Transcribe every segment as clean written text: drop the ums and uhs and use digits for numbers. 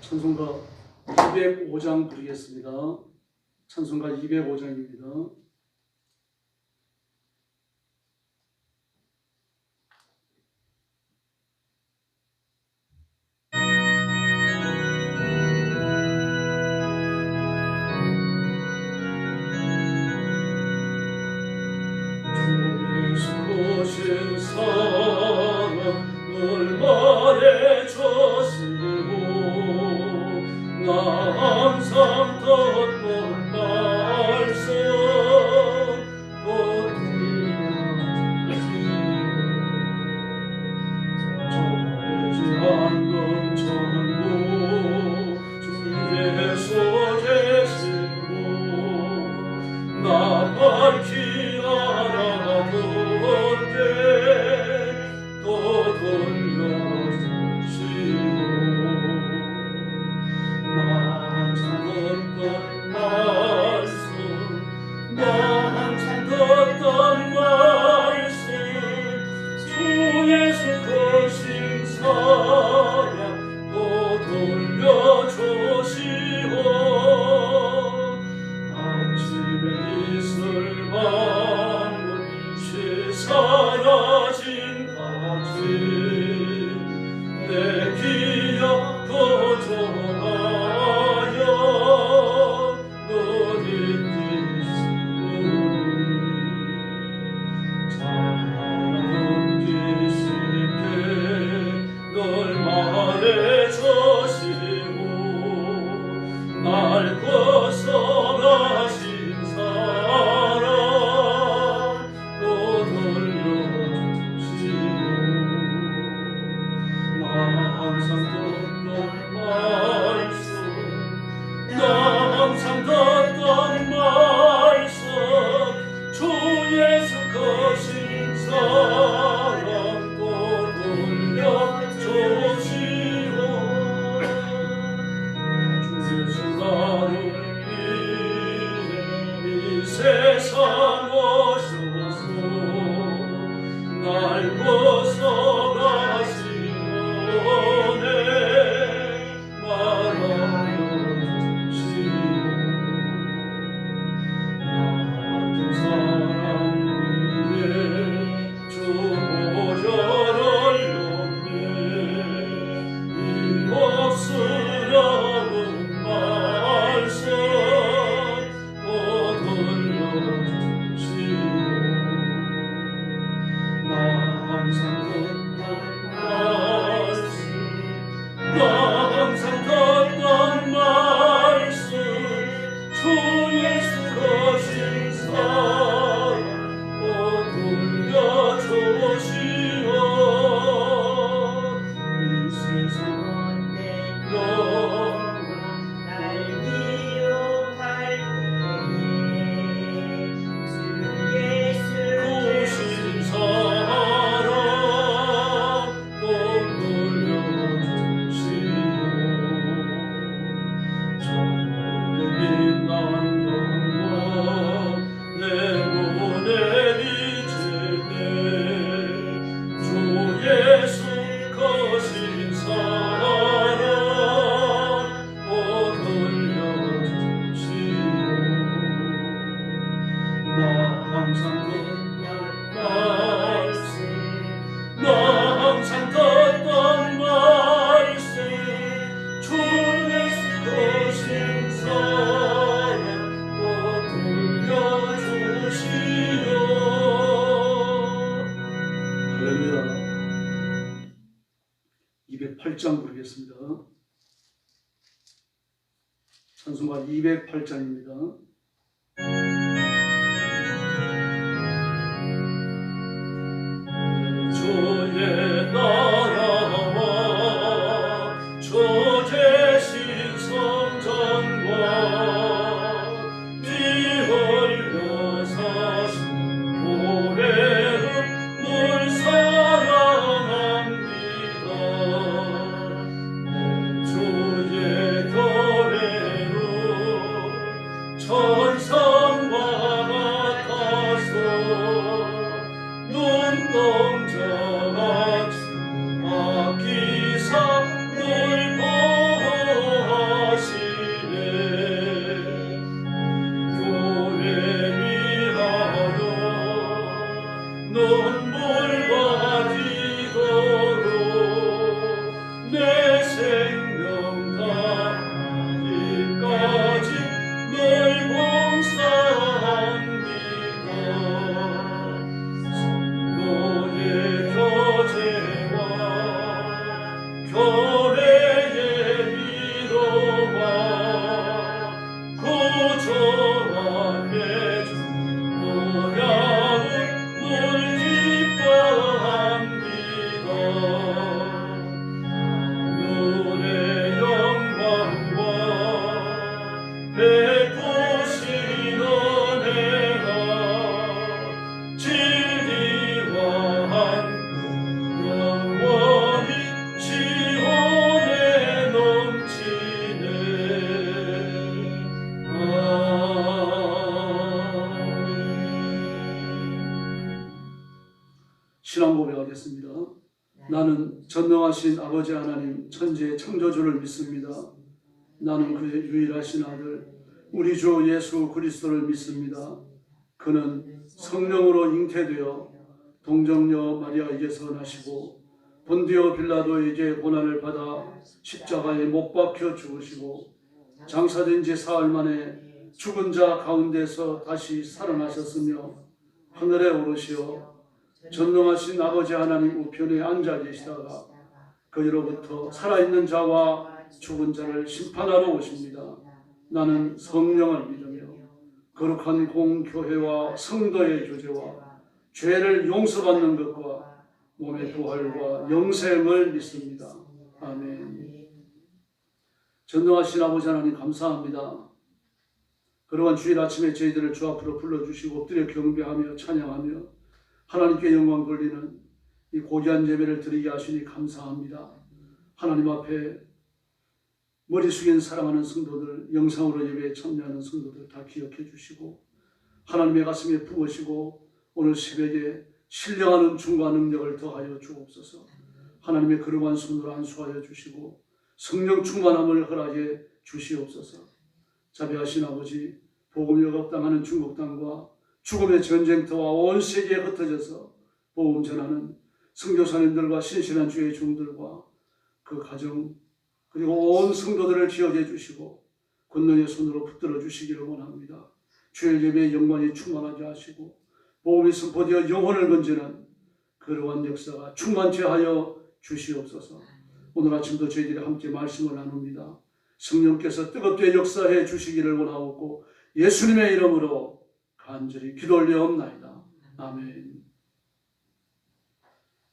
찬송가 205장 부르겠습니다. 찬송가 205장입니다. 주신 사랑 널 말해줬으고 나 항상 듣던 말씀 또 들려주지 않는 전부 주 예수 계시고 나 밝히 알아듣게 또 돌려주시고 나 항상 듣던 말씀 나 항상 듣던 말씀 주 예수 크신 사랑 또 돌려주시고 아침에 이슬 방울 사라진 가지 내 기억 거저하여 너를 뜻으니 자랑받기 쉽게 널 말해주시고 날 벗어나신 사랑 또 돌려주시고 나 항상 듣던 말씀 나 항상 듣던 말씀 주 예수 크신 사랑 또 돌려주시고 주 예수 나를 위해 이 세상 오셔서 날 벗어가신 은혜 말하여 주시고 나 같은 사람 위해 주 보혈을 용해 이 없으려는 말씀 또 돌려주시고 나 항상 듣던 말씀 나 항상 듣던 말씀 주 예수 크신 사랑 또 돌려주시오 이 세상 영광 날 기억할 때에 주 예수 크신 사랑 또 돌려주시오 천국의 빛난 영광 내 눈에 비칠 때 주 예수 크신 사랑 또 돌려주시오 나 항상 듣던 말씀 나 항상 듣던 말씀 주 예수 크신 사랑 또 돌려주시오 할렐루야 208장 부르겠습니다. 찬송가 208장입니다. 주의 나라와 주 계신 성전과 피 흘려 사신 보배를 늘 사랑합니다. 내 주의 교회로 천성 눈물과 지도록 내 생명 다하기까지 널 봉사합니다. 성도의 교제와 교회의 위로와 구조와 맺은 노량을 늘 기뻐합니다. 눈의 영광과 베푸신 은혜가 진리와 함께 영원히 시온에 넘치네. 신앙 고백하겠습니다. 나는 전능하신 아버지 하나님 천지의 창조주를 믿습니다. 나는 그의 유일하신 아들 우리 주 예수 그리스도를 믿습니다. 그는 성령으로 잉태되어 동정녀 마리아에게서 나시고 본디오 빌라도에게 고난을 받아 십자가에 못 박혀 죽으시고 장사된 지 사흘 만에 죽은 자 가운데서 다시 살아나셨으며 하늘에 오르시어 전능하신 아버지 하나님 우편에 앉아 계시다가 그리로부터 살아있는 자와 죽은 자를 심판하러 오십니다. 나는 성령을 믿으며 거룩한 공교회와 성도의 교제와 죄를 용서받는 것과 몸의 부활과 영생을 믿습니다. 아멘. 전능하신 아버지 하나님 감사합니다. 그러한 주일 아침에 저희들을 주 앞으로 불러주시고 엎드려 경배하며 찬양하며 하나님께 영광 돌리는 이 고귀한 예배를 드리게 하시니 감사합니다. 하나님 앞에 머리 숙인 사랑하는 성도들, 영상으로 예배에 참여하는 성도들 다 기억해 주시고 하나님의 가슴에 부으시고 오늘 새벽에 신령한 은총과 능력을 더하여 주옵소서. 하나님의 거룩한 손으로 안수하여 주시고 성령 충만함을 허락해 주시옵소서. 자비하신 아버지, 복음이 억압당하는 중국 땅과 죽음의 전쟁터와 온 세계에 흩어져서 복음 전하는 선교사님들과 신실한 주의 종들과 그 가정 그리고 온 성도들을 기억해 주시고 권능의 손으로 붙들어 주시기를 원합니다. 주일 예배의 영광이 충만하게 하시고 복음이 선포되어 영혼을 건지는 그러한 역사가 충만케 하여 주시옵소서. 오늘 아침도 저희들이 함께 말씀을 나눕니다. 성령께서 뜨겁게 역사해 주시기를 원하옵고 예수님의 이름으로 간절히 기도 올려옵나이다. 아멘.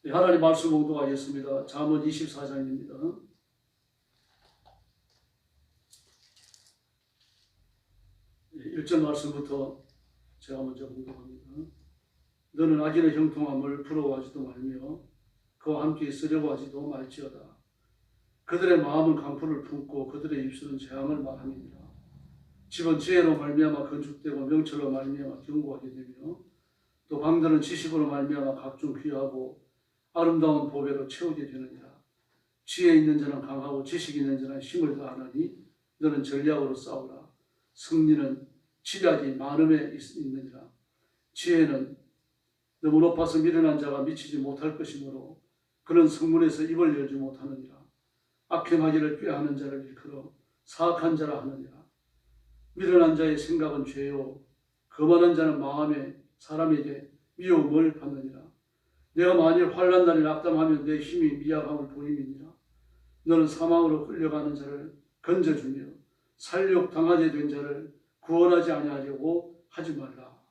네, 하나님 말씀 봉독하겠습니다. 잠언 24장입니다. 1절 말씀부터 제가 먼저 봉독합니다. 너는 악인의 형통함을 부러워하지도 말며 그와 함께 있으려고 하지도 말지어다. 그들의 마음은 강포를 품고 그들의 입술은 재앙을 말함이니라. 집은 지혜로 말미암아 건축되고 명철로 말미암아 견고하게 되며 또 방들은 지식으로 말미암아 각종 귀하고 아름다운 보배로 채우게 되느니라. 지혜 있는 자는 강하고 지식 있는 자는 힘을 다하나니 너는 전략으로 싸우라. 승리는 지략이 많음에 있느니라. 지혜는 너무 높아서 미련한 자가 미치지 못할 것이므로 그는 성문에서 입을 열지 못하느니라. 악행하기를 꾀하는 자를 일컬어 사악한 자라 하느니라. 미련한 자의 생각은 죄요 거만한 자는 마음에 사람에게 미움을 받느니라. 내가 만일 환난 날에 낙담하면 내 힘이 미약함을 보임이니라. 너는 사망으로 끌려가는 자를 건져주며 살육 당하게 된 자를 구원하지 아니하려고 하지 말라.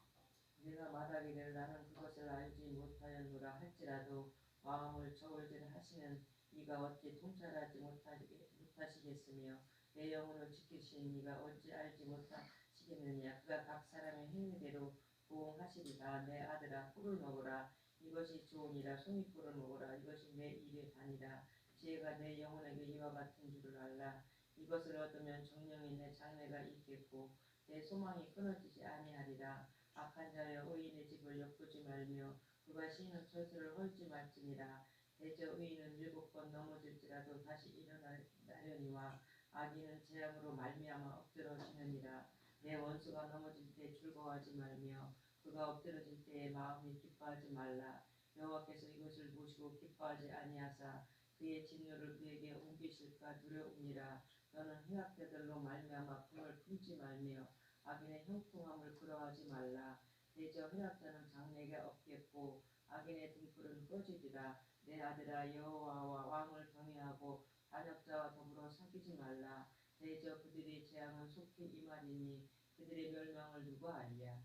내가 말하기를 나는 그것을 알지 못하였노라 할지라도 마음을 저울질 하시는 이가 어찌 통찰하지 못하시겠으며 내 영혼을 지키시는 이가 어찌 알지 못하시겠느냐. 그가 각 사람의 행위대로 보응하시리다. 내 아들아 꿀을 먹으라. 이것이 좋으니라. 송이꿀을 먹으라. 이것이 내 입의 단이라. 지혜가 내 영혼에게 이와 같은 줄을 알라. 이것을 얻으면 정령이 내 장래가 있겠고 내 소망이 끊어지지 아니하리라. 악한 자여 의인의 집을 엿보지 말며 그가 쉬는 처소를 헐지 말지니라. 대저 의인은 7번 넘어질지라도 다시 일어나려니와 악인은 재앙으로 말미암아 엎드러지느니라. 내 원수가 넘어질 때 즐거워하지 말며 그가 엎드러질 때에 마음이 기뻐하지 말라. 여호와께서 이것을 보시고 기뻐하지 아니하사 그의 진노를 그에게 옮기실까 두려우니라. 너는 행악자들로 말미암아 품을 품지 말며 악인의 형통함을 부러워하지 말라. 대저 행악자는 장래가 없겠고 악인의 등불은 꺼지리라. 내 아들아, 여호와와 왕을 경외하고 반역자와 더불어 사귀지 말라. 대저 그들의 재앙은 속히 임하리니 그들의 멸망을 누가 알랴.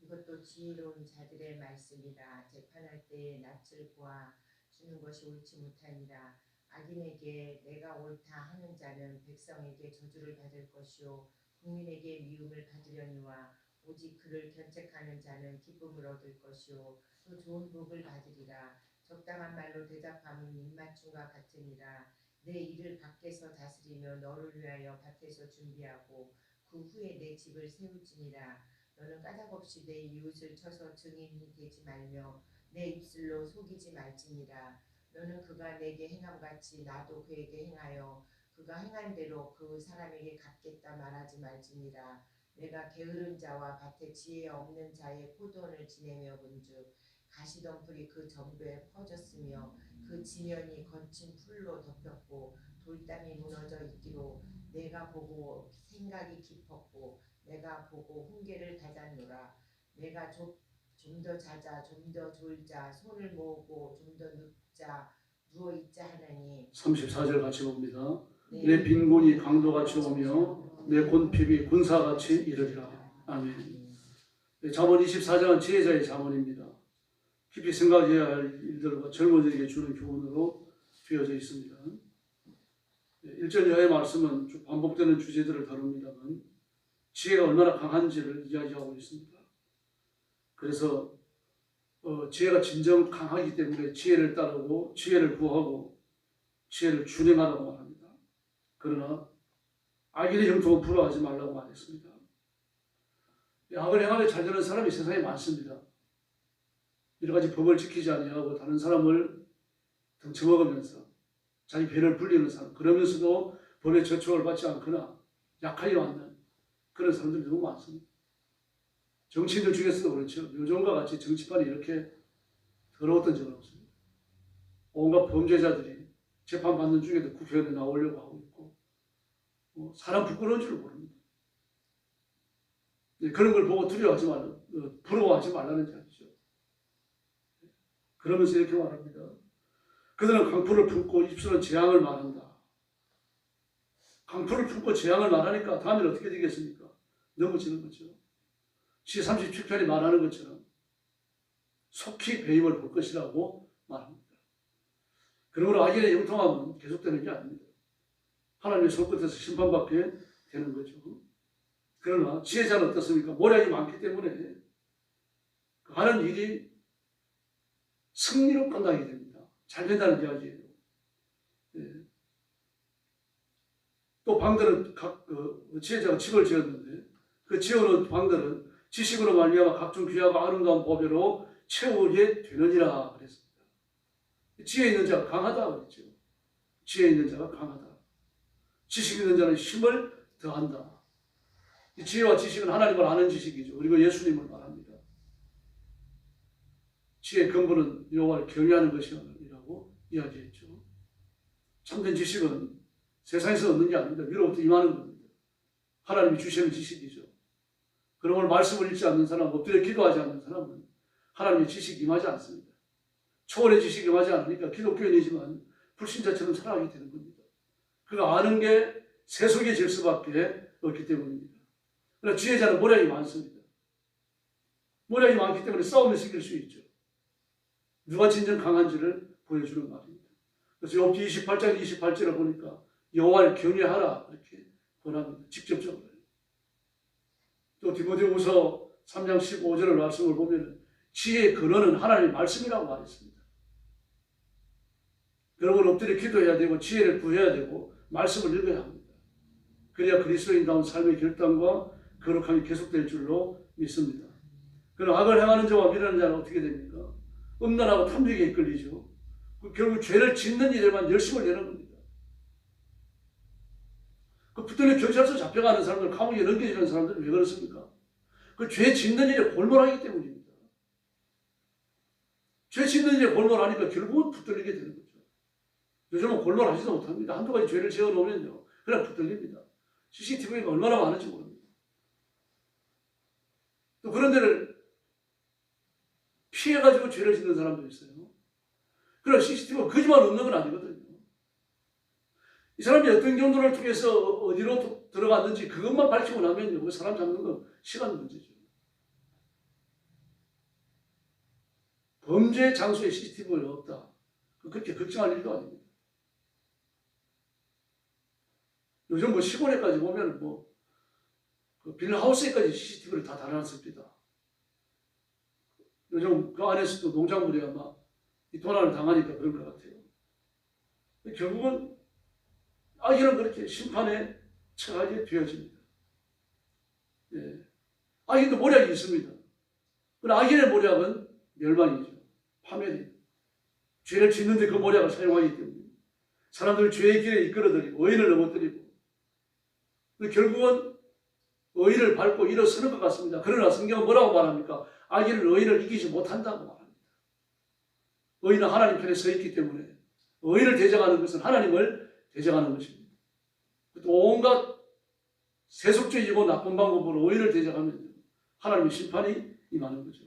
이것도 지혜로운 자들의 말씀이라. 재판할 때에 낯을 보아 주는 것이 옳지 못하니라. 악인에게 내가 옳다 하는 자는 백성에게 저주를 받을 것이요 국민에게 미움을 받으려니와 오직 그를 견책하는 자는 기쁨을 얻을 것이요 또 좋은 복을 받으리라. 적당한 말로 대답함은 입맞춤과 같으니라. 내 일을 밖에서 다스리며 너를 위하여 밭에서 준비하고 그 후에 내 집을 세울지니라. 너는 까닭없이 내 이웃을 쳐서 증인이 되지 말며 내 입술로 속이지 말지니라. 너는 그가 내게 행함같이 나도 그에게 행하여 그가 행한 대로 그 사람에게 갚겠다 말하지 말지니라. 내가 게으른 자와 밭에 지혜 없는 자의 포도원을 지내며 본즉 가시덤불이 그 전부에 퍼졌으며 그 지면이 거친 풀로 덮였고 돌담이 무너져 있기로 내가 보고 생각이 깊었고 내가 보고 훈계를 가졌노라. 내가 좀 더 자자 좀 더 졸자 손을 모으고 좀 더 눕자 누워 있자 하나니. 34절 같이 봅니다. 내 빈곤이 강도같이 오며 내 곤핍이 군사같이 이르리라. 아멘. 잠언 24장은 지혜자의 잠언입니다. 깊이 생각해야 할 일들과 젊은이에게 주는 교훈으로 되어져 있습니다. 1절 이하의 말씀은 쭉 반복되는 주제들을 다룹니다만 지혜가 얼마나 강한지를 이야기하고 있습니다. 그래서 지혜가 진정 강하기 때문에 지혜를 따르고 지혜를 구하고 지혜를 준행하라고 말합니다. 그러나 악인의 형통은 부러워하지 말라고 말했습니다. 악을 행하며 잘 되는 사람이 세상에 많습니다. 여러 가지 법을 지키지 아니하고 다른 사람을 덩쳐먹으면서 자기 배를 불리는 사람, 그러면서도 법의 저촉을 받지 않거나 약하게 만든 그런 사람들이 너무 많습니다. 정치인들 중에서도 그렇죠. 요즘과 같이 정치판이 이렇게 더러웠던 적은 없습니다. 온갖 범죄자들이 재판받는 중에도 국회의원에 나오려고 하고 있고 사람 부끄러운 줄 모릅니다. 그런 걸 보고 두려워하지 말라, 부러워하지 말라는 이야기죠. 그러면서 이렇게 말합니다. 그들은 강포를 품고 입술은 재앙을 말한다. 강포를 품고 재앙을 말하니까 다음에는 어떻게 되겠습니까? 넘어지는 거죠. 시 37편이 말하는 것처럼 속히 배임을 볼 것이라고 말합니다. 그러므로 악인의 형통함은 계속되는 게 아닙니다. 하나님의 손끝에서 심판받게 되는 거죠. 그러나 지혜자는 어떻습니까? 모략이 많기 때문에 하는 일이 승리로 끝나게 됩니다. 잘 된다는 이야기예요. 또 방들은 지혜자가 집을 지었는데 그 지어놓은 방들은 지식으로 말미암아 각종 귀하고 아름다운 보배로 채우게 되느니라 그랬습니다. 지혜 있는 자가 강하다 그랬죠. 지혜 있는 자가 강하다. 지식 있는 자는 힘을 더한다. 이 지혜와 지식은 하나님을 아는 지식이죠. 그리고 예수님을 말합니다. 지혜의 근본은 여호와를 경외하는 것이라고 이야기했죠. 참된 지식은 세상에서 얻는 게 아닙니다. 위로부터 임하는 겁니다. 하나님이 주시는 지식이죠. 그러므로 말씀을 읽지 않는 사람, 엎드려 기도하지 않는 사람은 하나님의 지식이 임하지 않습니다. 초월의 지식이 임하지 않으니까 기독교인이지만 불신자처럼 살아가게 되는 겁니다. 그가 아는 게 세속의 질서밖에 없기 때문입니다. 그러나 지혜자는 모략이 많습니다. 모략이 많기 때문에 싸움에서 이길 수 있죠. 누가 진정 강한지를 보여주는 말입니다. 그래서 욥기 28장 28절을 보니까 여호와를 경외하라 이렇게 권합니다. 직접적으로. 또 디모데후서 3장 15절의 말씀을 보면 지혜의 근원은 하나님의 말씀이라고 말했습니다. 그러므로 엎드려 기도해야 되고 지혜를 구해야 되고 말씀을 읽어야 합니다. 그래야 그리스도인다운 삶의 결단과 거룩함이 계속될 줄로 믿습니다. 그러나 악을 행하는 자와 미련한 자는 어떻게 됩니까? 음란하고 탐욕에 이끌리죠. 결국 죄를 짓는 일에만 열심을 내는 겁니다. 그 붙들려 경찰서 잡혀가는 사람들, 감옥에 넘겨지는 사람들은 왜 그렇습니까? 그 죄 짓는 일에 골몰하기 때문입니다. 죄 짓는 일에 골몰하니까 결국은 붙들리게 되는 거죠. 요즘은 골몰하지도 못합니다. 한두 가지 죄를 지어놓으면요, 그냥 붙들립니다. CCTV가 얼마나 많은지 모릅니다. 또 그런 데를 피해가지고 죄를 짓는 사람도 있어요. 그러나 CCTV가 거짓말 없는 건 아니거든요. 이 사람이 어떤 경로를 통해서 어디로 들어갔는지 그것만 밝히고 나면요, 그 사람 잡는 건 시간 문제죠. 범죄 장소에 CCTV가 없다. 그렇게 걱정할 일도 아닙니다. 요즘 뭐 시골에까지 보면 그 빌하우스에까지 CCTV를 다 달아놨습니다. 요즘 그 안에서도 농작물이 아마 이 도난을 당하니까 그런 것 같아요. 결국은 아기는 그렇게 심판에 처하게 되어집니다. 예. 아기도 모략이 있습니다. 그러나 아기의 모략은 멸망이죠. 파멸이에요. 죄를 짓는데 그 모략을 사용하기 때문에 사람들을 죄의 길에 이끌어들이고 의인을 넘어뜨리고 결국은 의인을 밟고 일어서는 것 같습니다. 그러나 성경은 뭐라고 말합니까? 악인은 의인을 이기지 못한다고 말합니다. 의인은 하나님 편에 서 있기 때문에 의인을 대적하는 것은 하나님을 대적하는 것입니다. 또 온갖 세속적이고 나쁜 방법으로 의인을 대적하면 하나님의 심판이 임하는 거죠.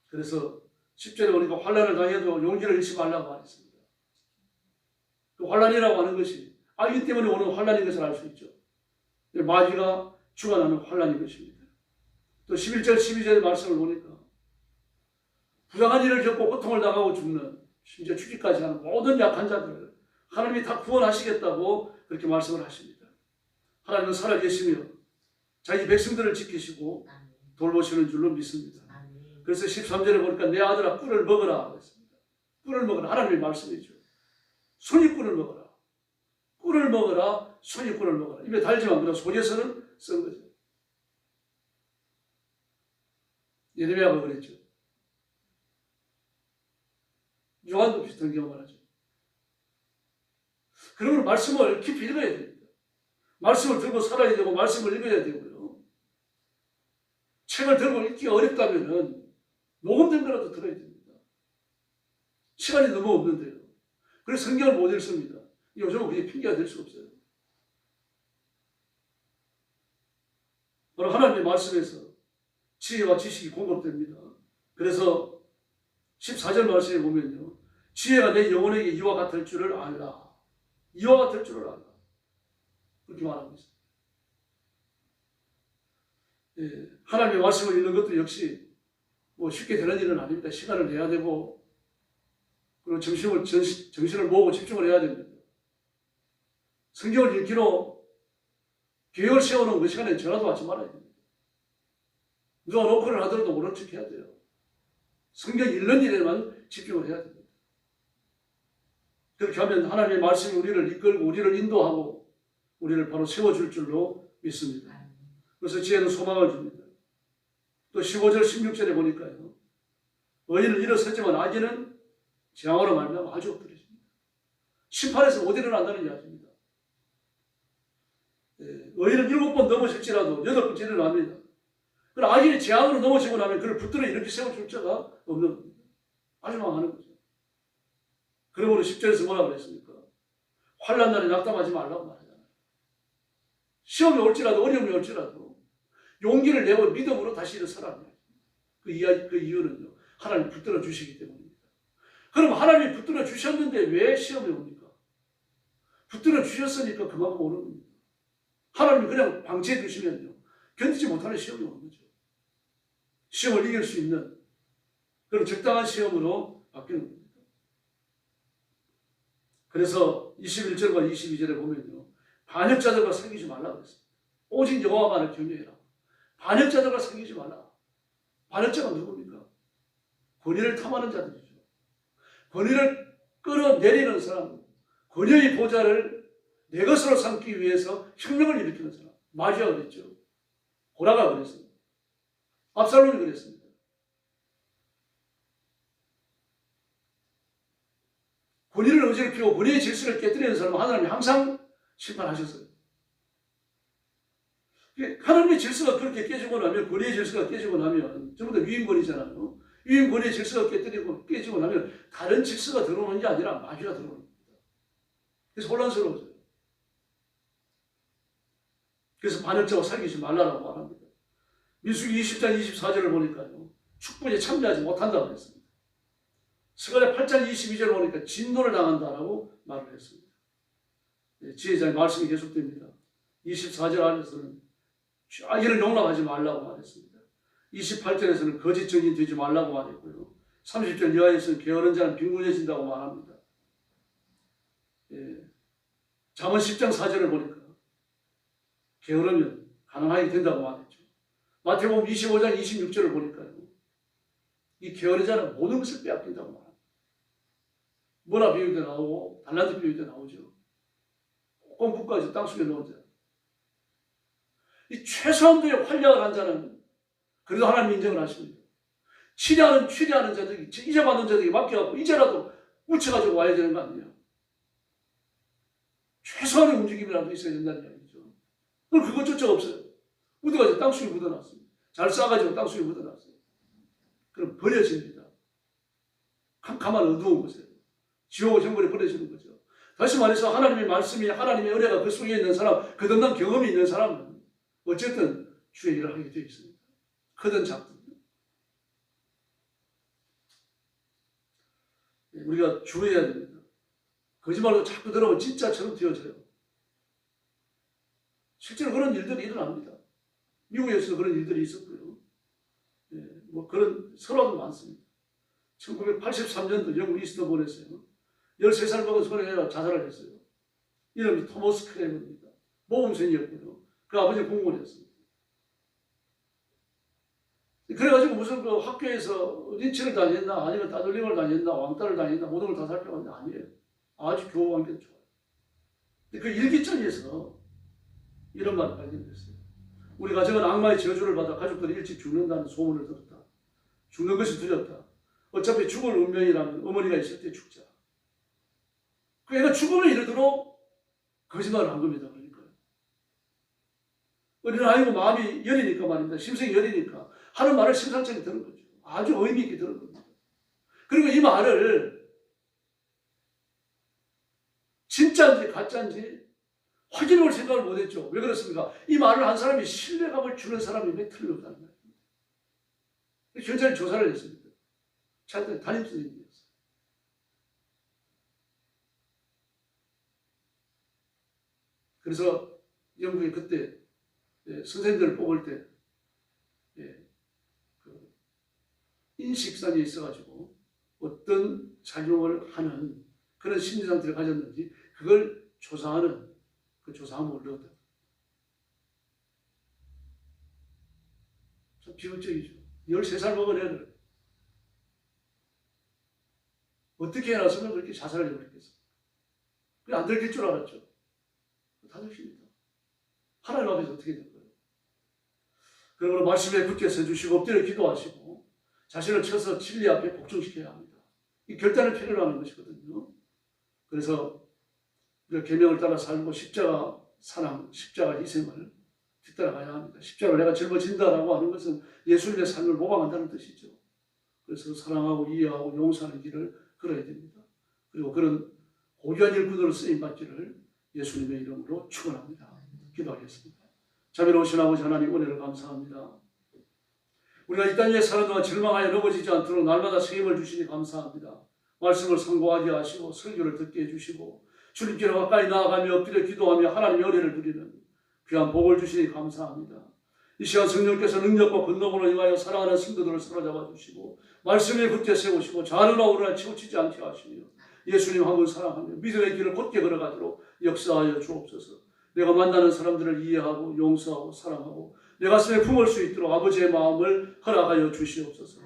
그래서 10절에 보니까 환난을 당해도 용기를 잃지 말라고 말했습니다. 그 환난이라고 하는 것이 악인 때문에 오는 환난인 것을 알 수 있죠. 마귀가 주관하는 환난인 것입니다. 또 11절, 12절의 말씀을 보니까 부당한 일을 겪고 고통을 당하고 죽는, 심지어 죽기까지 하는 모든 약한 자들을 하나님이 다 구원하시겠다고 그렇게 말씀을 하십니다. 하나님은 살아계시며 자기 백성들을 지키시고 돌보시는 줄로 믿습니다. 그래서 13절에 보니까 내 아들아 꿀을 먹어라 그랬습니다. 꿀을 먹어라. 하나님의 말씀이죠. 손이 꿀을 먹어라. 꿀을 먹어라. 손이 꿀을 먹어라. 입에 달지만 그냥 속에서는 쓴 거죠. 예레미야가 그랬죠. 요한도 비슷한 경험을 하죠. 그러면 말씀을 깊이 읽어야 됩니다. 말씀을 들고 살아야 되고 말씀을 읽어야 되고요. 책을 들고 읽기 어렵다면은 녹음된 거라도 들어야 됩니다. 시간이 너무 없는데요. 그래서 성경을 못 읽습니다. 요즘은 그게 핑계가 될 수 없어요. 바로 하나님의 말씀에서 지혜와 지식이 공급됩니다. 그래서 14절 말씀에 보면요. 지혜가 내 영혼에게 이와 같을 줄을 알라. 이와 같을 줄을 알라. 그렇게 말하고 있습니다. 예, 하나님의 말씀을 읽는 것도 역시 쉽게 되는 일은 아닙니다. 시간을 내야 되고 그리고 정신을 모으고 집중을 해야 됩니다. 성경을 읽기로 계획을 세우는 그 시간에 전화도 받지 말아야 됩니다. 누가 노크를 하더라도 모른 척 해야 돼요. 성경 읽는 일에만 집중을 해야 됩니다. 그렇게 하면 하나님의 말씀이 우리를 이끌고 우리를 인도하고 우리를 바로 세워줄 줄로 믿습니다. 그래서 지혜는 소망을 줍니다. 또 15절 16절에 보니까요. 의인은 일어섰지만 악인은 재앙으로 말미암아 아주 엎드려집니다. 심판에서 못 일어난다는 이야기입니다. 의인은 7번 넘어질지라도 8번째 일어납니다. 그러나 악인이 재앙으로 넘어지고 나면 그를 붙들어 이렇게 세워줄 자가 없는 겁니다. 아주 망하는 거죠. 그러므로 10절에서 뭐라고 그랬습니까? 환난 날에 낙담하지 말라고 말하잖아요. 시험이 올지라도 어려움이 올지라도 용기를 내고 믿음으로 다시 일어서라는 그 이유는요. 하나님이 붙들어 주시기 때문입니다. 그럼 하나님이 붙들어 주셨는데 왜 시험이 옵니까? 붙들어 주셨으니까 그만큼 오는 겁니다. 하나님이 그냥 방치해 두시면요. 견디지 못하는 시험이 오는 거죠. 시험을 이길 수 있는 그런 적당한 시험으로 바뀌는 겁니다. 그래서 21절과 22절에 보면요. 반역자들과 사귀지 말라고 했습니다. 오직 여호와만을 경외해라. 반역자들과 사귀지 말라. 반역자가 누굽니까? 권위를 탐하는 자들이죠. 권위를 끌어내리는 사람, 권위의 보좌를 내 것으로 삼기 위해서 혁명을 일으키는 사람. 마귀가 그랬죠. 고라가 그랬습니다. 압살롬이 그랬습니다. 권위를 어지럽히고 권위의 질서를 깨뜨리는 사람은 하나님이 항상 심판하셨어요. 하나님의 질서가 그렇게 깨지고 나면, 권위의 질서가 깨지고 나면 전부 다 위임권이잖아요. 위임권위의 질서가 깨지고 나면 다른 질서가 들어오는 게 아니라 마귀가 들어오는 겁니다. 그래서 혼란스러워져요. 그래서 반역자와 사귀지 말라라고 말합니다. 민수기 20장 24절을 보니까요, 축복에 참여하지 못한다고 했습니다. 스가랴 8장 22절을 보니까 진노를 당한다라고 말을 했습니다. 지혜자의 말씀이 계속됩니다. 24절 안에서는 아기를 용납하지 말라고 말했습니다. 28절에서는 거짓 증인 되지 말라고 말했고요. 30절 이하에서는 게으른 자는 빈곤해진다고 말합니다. 잠언 10장 4절을 보니까 게으르면 가난하게 된다고 말했죠. 마태복음 25장 26절을 보니까요, 이 게으른 자는 모든 것을 빼앗긴다고 말합니다. 문화 비유도 나오고 달란트 비유도 나오죠. 꽁국까지 땅속에 넣은 자. 이 최소한도의 활약을 한 자는 그래도 하나님 인정을 하십니다. 취리하는 자들이, 잊어받는 자들에게 맡겨갖고 이제라도 묻혀가지고 와야 되는 거 아니에요. 최소한의 움직임이라도 있어야 된다는 이야기죠. 그럼 그것조차 없어요. 묻어가지고 땅속에 묻어놨습니다. 잘 싸가지고 땅속에 묻어놨어요. 그럼 버려집니다. 캄캄한 어두운 곳에 지옥의 정글에 버려지는 거죠. 다시 말해서 하나님의 말씀이, 하나님의 은혜가 그 속에 있는 사람, 거듭난 경험이 있는 사람은 어쨌든 주의 일을 하게 되어 있습니다. 크든 작든. 우리가 주의해야 됩니다. 거짓말로 자꾸 들어오면 진짜처럼 되어져요. 실제로 그런 일들이 일어납니다. 미국에서도 그런 일들이 있었고요. 뭐 그런 설화도 많습니다. 1983년도 영국 이스터본에서요, 13살 먹은 소년이가 자살을 했어요. 이름이 토머스 크레머입니다. 모범생이었고요. 그 아버지는 공무원이었습니다. 그래가지고 무슨 그 학교에서 린치를 당했나, 아니면 따돌림을 당했나, 왕따를 당했나, 모든 걸 다 살펴봤는데 아니에요. 아주 교우관계도 좋아요. 근데 그 일기장에서 이런 말이 발견됐어요. 우리 가정은 악마의 저주를 받아 가족들이 일찍 죽는다는 소문을 들었다. 죽는 것이 두렵다. 어차피 죽을 운명이라면 어머니가 있을 때 죽자. 그 애가 죽음에 이르도록 거짓말을 한 겁니다. 그러니까요. 어린아이고 마음이 여리니까 말입니다. 심성이 여리니까 하는 말을 심상찮게 들은 거죠. 아주 의미 있게 들은 겁니다. 그리고 이 말을 진짜인지 가짜인지 확인해볼 생각을 못했죠. 왜 그렇습니까? 이 말을 한 사람이 신뢰감을 주는 사람이 왜 틀렸다는 거예요. 경찰이 조사를 했습니다. 찾았더니 담임선생님이었어요. 그래서 영국에 그때 선생님들을 뽑을 때 그 인식상에 있어가지고 어떤 작용을 하는 그런 심리 상태를 가졌는지 그걸 조사하는 그 조사 항목을 넣었다. 참 비극적이죠. 13살 먹은 애를 어떻게 해놨으면 그렇게 자살을 해버렸겠어. 그게 안 들킬 줄 알았죠. 다 들킵니다. 하나님 앞에서 어떻게 된 거예요? 그러므로 말씀에 굳게 서주시고 엎드려 기도하시고 자신을 쳐서 진리 앞에 복종시켜야 합니다. 이 결단을 필요로 하는 것이거든요. 그래서 우리가 계명을 따라 살고 십자가 사랑, 십자가 희생을 뒤따라가야 합니다. 십자가를 내가 짊어진다라고 하는 것은 예수님의 삶을 모방한다는 뜻이죠. 그래서 사랑하고 이해하고 용서하는 길을 걸어야 됩니다. 그리고 그런 고귀한 일꾼으로 쓰임받기를 예수님의 이름으로 축원합니다. 기도하겠습니다. 자비로우신 아버지 하나님, 은혜를 감사합니다. 우리가 이 땅에 사는 동안 절망하여 넘어지지 않도록 날마다 책임을 주시니 감사합니다. 말씀을 상고하게 하시고 설교를 듣게 해주시고 주님께로 가까이 나아가며 엎드려 기도하며 하나님의 은혜를 누리는 귀한 복을 주시니 감사합니다. 이 시간 성령께서 능력과 권능으로 임하여 사랑하는 성도들을 사로잡아 주시고 말씀에 굳게 세우시고 좌우나 우르나 치우치지 않게 하시며 예수님 한 분 사랑하며 믿음의 길을 곧게 걸어가도록 역사하여 주옵소서. 내가 만나는 사람들을 이해하고 용서하고 사랑하고 내 가슴에 품을 수 있도록 아버지의 마음을 허락하여 주시옵소서.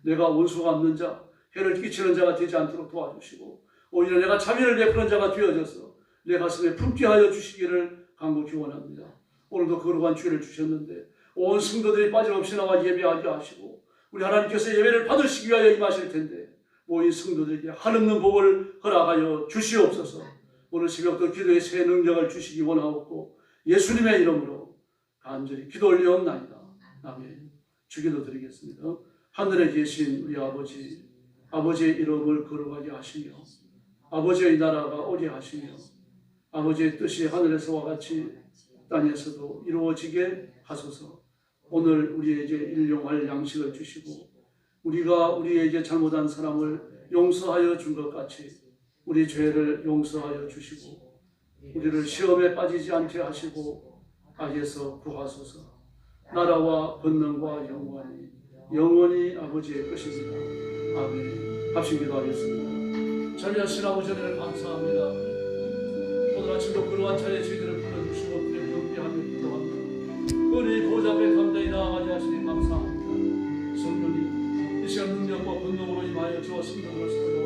내가 원수가 없는 자, 해를 끼치는 자가 되지 않도록 도와주시고 오히려 내가 자비를 베푸는 자가 되어져서 내 가슴에 품게 하여 주시기를 간곡히 원합니다. 오늘도 거룩한 주일을 주셨는데 온 성도들이 빠짐없이 나와 예배하게 하시고 우리 하나님께서 예배를 받으시기 위하여 임하실 텐데 모인 성도들에게 한없는 복을 허락하여 주시옵소서. 오늘 새벽도 기도의 새 능력을 주시기 원하옵고 예수님의 이름으로 간절히 기도 올리옵나이다. 아멘. 주기도 드리겠습니다. 하늘에 계신 우리 아버지, 아버지의 이름을 거룩하게 하시며 아버지의 나라가 오게 하시며 아버지의 뜻이 하늘에서와 같이 땅에서도 이루어지게 하소서. 오늘 우리에게 일용할 양식을 주시고 우리가 우리에게 잘못한 사람을 용서하여 준 것 같이 우리 죄를 용서하여 주시고 우리를 시험에 빠지지 않게 하시고 악에서 구하소서. 나라와 권능과 영원히 아버지의 것입니다. 아멘. 합심 기도하겠습니다. 자비하신 아버지 은혜를 감사합니다. 오늘 아침도 그러한 자리에 저희들을 불러주시고 그의 경배하며 기도합니다. 우리 보좌 앞에 감당히 나아가게 하시니 감사합니다. 성령님 이 시간 능력과 권능으로 임하여 저와 성령을 세워